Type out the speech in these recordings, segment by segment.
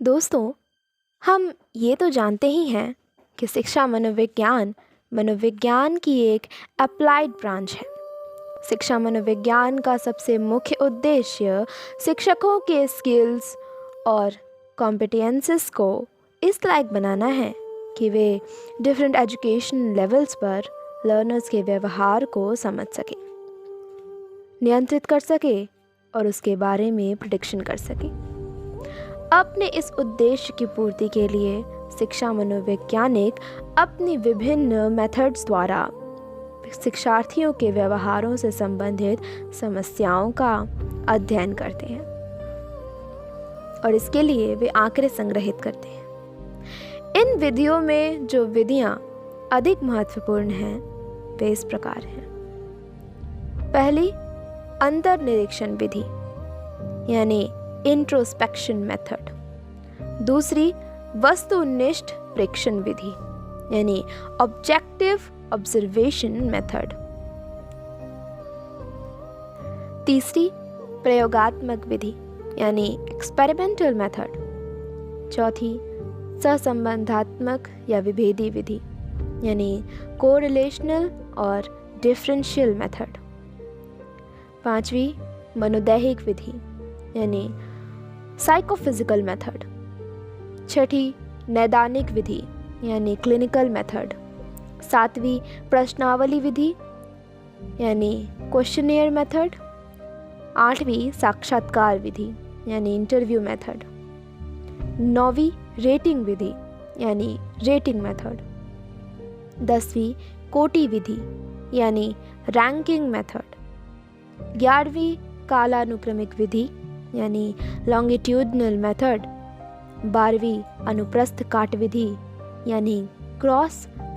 दोस्तों, हम ये तो जानते ही हैं कि शिक्षा मनोविज्ञान की एक अप्लाइड ब्रांच है। शिक्षा मनोविज्ञान का सबसे मुख्य उद्देश्य शिक्षकों के स्किल्स और कॉम्पिटेंसेस को इस लायक बनाना है कि वे डिफरेंट एजुकेशन लेवल्स पर लर्नर्स के व्यवहार को समझ सकें, नियंत्रित कर सके और उसके बारे में प्रिडिक्शन कर सके। अपने इस उद्देश्य की पूर्ति के लिए शिक्षा मनोवैज्ञानिक अपनी विभिन्न मेथड्स द्वारा शिक्षार्थियों के व्यवहारों से संबंधित समस्याओं का अध्ययन करते हैं और इसके लिए वे आंकड़े संग्रहित करते हैं। इन विधियों में जो विधियां अधिक महत्वपूर्ण हैं वे इस प्रकार हैं। पहली, अंतर्निरीक्षण विधि यानी इंट्रोस्पेक्शन मेथड। दूसरी, वस्तुनिष्ठ प्रेक्षण विधि यानी ऑब्जेक्टिव ऑब्जर्वेशन मेथड। तीसरी, प्रयोगात्मक विधि यानी एक्सपेरिमेंटल मेथड। चौथी, सहसंबंधात्मक या विभेदी विधि यानी कोरिलेशनल और डिफरेंशियल मेथड। पांचवी, मनोदैहिक विधि यानी साइकोफिजिकल मेथड। छठी, नैदानिक विधि यानी क्लिनिकल मेथड। सातवीं, प्रश्नावली विधि यानी क्वेश्चनियर मेथड। आठवीं, साक्षात्कार विधि यानी इंटरव्यू मेथड। नौवीं, रेटिंग विधि यानी रेटिंग मेथड। 10वीं, कोटि विधि यानी रैंकिंग मेथड। 11वीं, कालानुक्रमिक विधि यानी लॉन्गिट्यूडनल मेथड। 12वीं, अनुप्रस्थ काट विधि यानी क्रॉस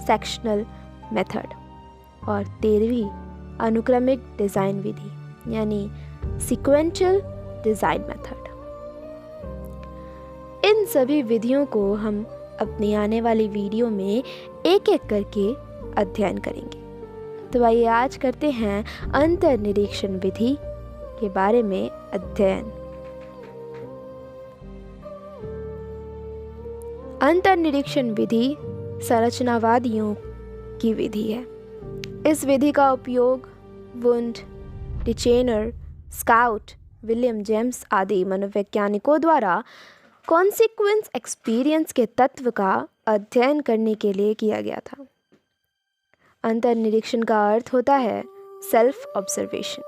सेक्शनल मेथड। और 13वीं, अनुक्रमिक डिज़ाइन विधि यानी सीक्वेंशियल डिज़ाइन मेथड। इन सभी विधियों को हम अपनी आने वाली वीडियो में एक एक करके अध्ययन करेंगे। तो आइए आज करते हैं अंतर्निरीक्षण विधि के बारे में अध्ययन। अंतर्निरीक्षण विधि संरचनावादियों की विधि है। इस विधि का उपयोग वुंड, डिचेनर, स्काउट, विलियम जेम्स आदि मनोवैज्ञानिकों द्वारा कॉन्सिक्वेंस एक्सपीरियंस के तत्व का अध्ययन करने के लिए किया गया था। अंतर्निरीक्षण का अर्थ होता है सेल्फ ऑब्जर्वेशन,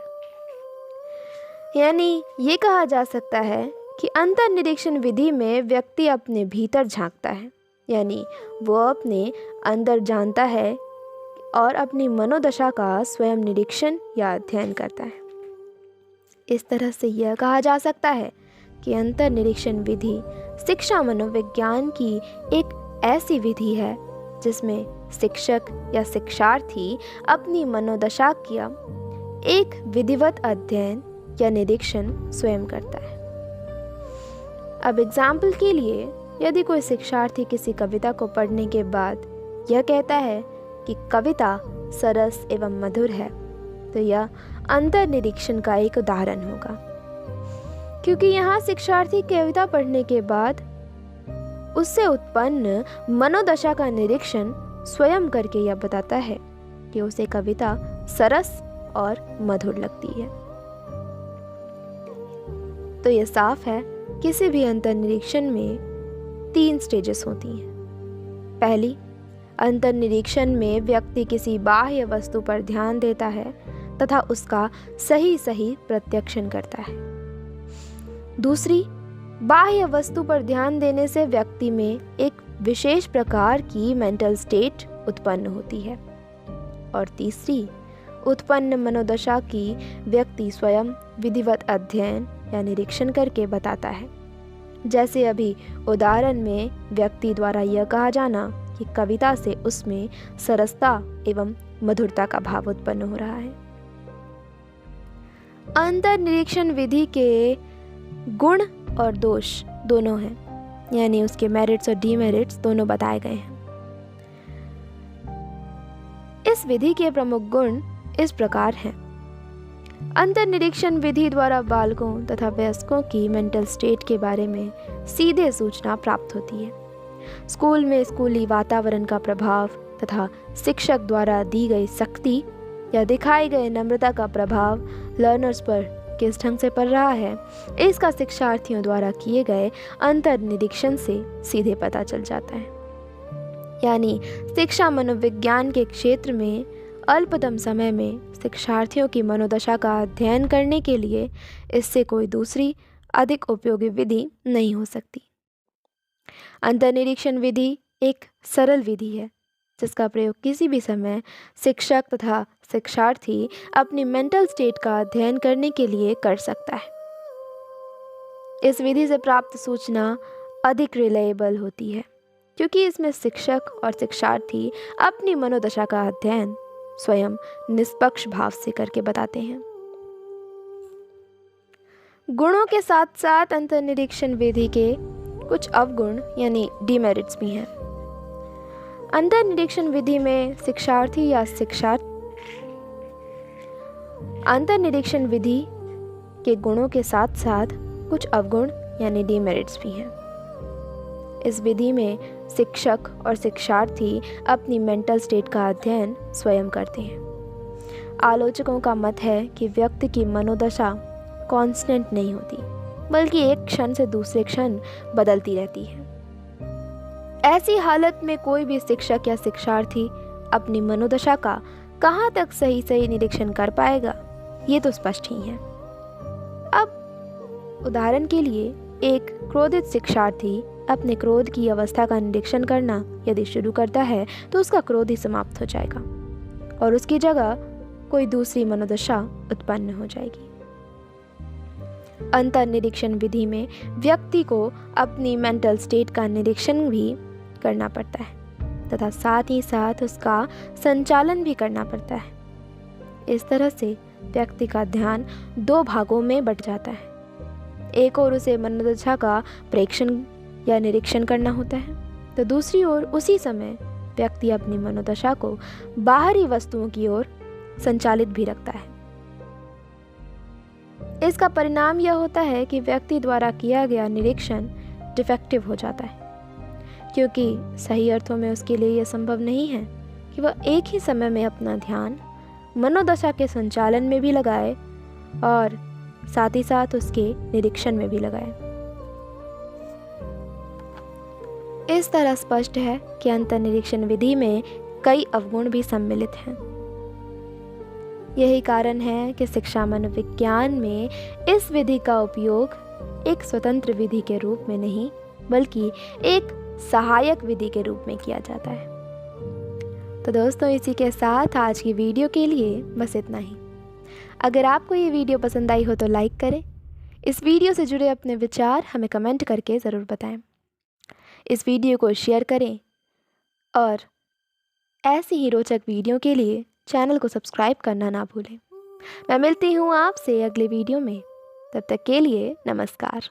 यानी ये कहा जा सकता है कि अंतर्निरीक्षण विधि में व्यक्ति अपने भीतर झांकता है, यानी वो अपने अंदर जानता है और अपनी मनोदशा का स्वयं निरीक्षण या अध्ययन करता है। इस तरह से यह कहा जा सकता है कि अंतर्निरीक्षण विधि शिक्षा मनोविज्ञान की एक ऐसी विधि है जिसमें शिक्षक या शिक्षार्थी अपनी मनोदशा का एक विधिवत अध्ययन या निरीक्षण स्वयं करता है। अब एग्जाम्पल के लिए, यदि कोई शिक्षार्थी किसी कविता को पढ़ने के बाद यह कहता है कि कविता सरस एवं मधुर है, तो यह अंतर्निरीक्षण का एक उदाहरण होगा, क्योंकि यहाँ शिक्षार्थी कविता पढ़ने के बाद उससे उत्पन्न मनोदशा का निरीक्षण स्वयं करके यह बताता है कि उसे कविता सरस और मधुर लगती है। तो यह साफ है, किसी भी अंतर्निरीक्षण में 3 स्टेजेस होती हैं। पहली, अंतर्निरीक्षण में व्यक्ति किसी बाह्य वस्तु पर ध्यान देता है तथा उसका सही प्रत्यक्षण करता है। दूसरी, बाह्य वस्तु पर ध्यान देने से व्यक्ति में एक विशेष प्रकार की मेंटल स्टेट उत्पन्न होती है। और तीसरी, उत्पन्न मनोदशा की व्यक्ति स्वयं विधिवत अध्ययन या निरीक्षण करके बताता है। जैसे अभी उदाहरण में व्यक्ति द्वारा यह कहा जाना कि कविता से उसमें सरसता एवं मधुरता का भाव उत्पन्न हो रहा है। अंतर्निरीक्षण विधि के गुण और दोष दोनों हैं, यानी उसके मेरिट्स और डीमेरिट्स दोनों बताए गए हैं। इस विधि के प्रमुख गुण इस प्रकार हैं। अंतर्निरीक्षण विधि द्वारा बालकों तथा वयस्कों की मेंटल स्टेट के बारे में सीधे सूचना प्राप्त होती है। स्कूल में स्कूली वातावरण का प्रभाव तथा शिक्षक द्वारा दी गई सख्ती या दिखाई गए नम्रता का प्रभाव लर्नर्स पर किस ढंग से पड़ रहा है, इसका शिक्षार्थियों द्वारा किए गए अंतर्निरीक्षण से सीधे पता चल जाता है। यानी शिक्षा मनोविज्ञान के क्षेत्र में अल्पतम समय में शिक्षार्थियों की मनोदशा का अध्ययन करने के लिए इससे कोई दूसरी अधिक उपयोगी विधि नहीं हो सकती। अंतर्निरीक्षण विधि एक सरल विधि है जिसका प्रयोग किसी भी समय शिक्षक तथा शिक्षार्थी अपनी मेंटल स्टेट का अध्ययन करने के लिए कर सकता है। इस विधि से प्राप्त सूचना अधिक रिलायबल होती है क्योंकि इसमें शिक्षक और शिक्षार्थी अपनी मनोदशा का अध्ययन स्वयं निष्पक्ष भाव से करके बताते हैं। गुणों के साथ साथ अंतर्निरीक्षण विधि के कुछ अवगुण यानी डिमेरिट्स भी हैं। अंतर्निरीक्षण विधि में अंतर्निरीक्षण विधि के गुणों के साथ साथ कुछ अवगुण यानी डिमेरिट्स भी हैं। इस विधि में शिक्षक और शिक्षार्थी अपनी मेंटल स्टेट का अध्ययन स्वयं करते हैं। आलोचकों का मत है कि व्यक्ति की मनोदशा कांस्टेंट नहीं होती, बल्कि एक क्षण से दूसरे क्षण बदलती रहती है। ऐसी हालत में कोई भी शिक्षक या शिक्षार्थी अपनी मनोदशा का कहाँ तक सही निरीक्षण कर पाएगा, ये तो स्पष्ट ही है। अब उदाहरण के लिए एक क्रोधित शिक्षार्थी अपने क्रोध की अवस्था का निरीक्षण करना यदि शुरू करता है तो उसका क्रोध ही समाप्त हो जाएगा और उसकी जगह कोई दूसरी मनोदशा उत्पन्न हो जाएगी। अंतर्निरीक्षण विधि में व्यक्ति को अपनी मेंटल स्टेट का निरीक्षण भी करना पड़ता है तथा साथ ही साथ उसका संचालन भी करना पड़ता है। इस तरह से व्यक्ति का ध्यान दो भागों में बट जाता है। एक ओर उसे मनोदशा का प्रेक्षण या निरीक्षण करना होता है तो दूसरी ओर उसी समय व्यक्ति अपनी मनोदशा को बाहरी वस्तुओं की ओर संचालित भी रखता है। इसका परिणाम यह होता है कि व्यक्ति द्वारा किया गया निरीक्षण डिफेक्टिव हो जाता है क्योंकि सही अर्थों में उसके लिए यह संभव नहीं है कि वह एक ही समय में अपना ध्यान मनोदशा के संचालन में भी लगाए और साथ ही साथ उसके निरीक्षण में भी लगाए। इस तरह स्पष्ट है कि अंतर्निरीक्षण विधि में कई अवगुण भी सम्मिलित हैं। यही कारण है कि शिक्षा मनोविज्ञान में इस विधि का उपयोग एक स्वतंत्र विधि के रूप में नहीं बल्कि एक सहायक विधि के रूप में किया जाता है। तो दोस्तों, इसी के साथ आज की वीडियो के लिए बस इतना ही। अगर आपको ये वीडियो पसंद आई हो तो लाइक करें। इस वीडियो से जुड़े अपने विचार हमें कमेंट करके ज़रूर बताएं। इस वीडियो को शेयर करें और ऐसी ही रोचक वीडियो के लिए चैनल को सब्सक्राइब करना ना भूलें। मैं मिलती हूँ आपसे अगले वीडियो में। तब तक के लिए नमस्कार।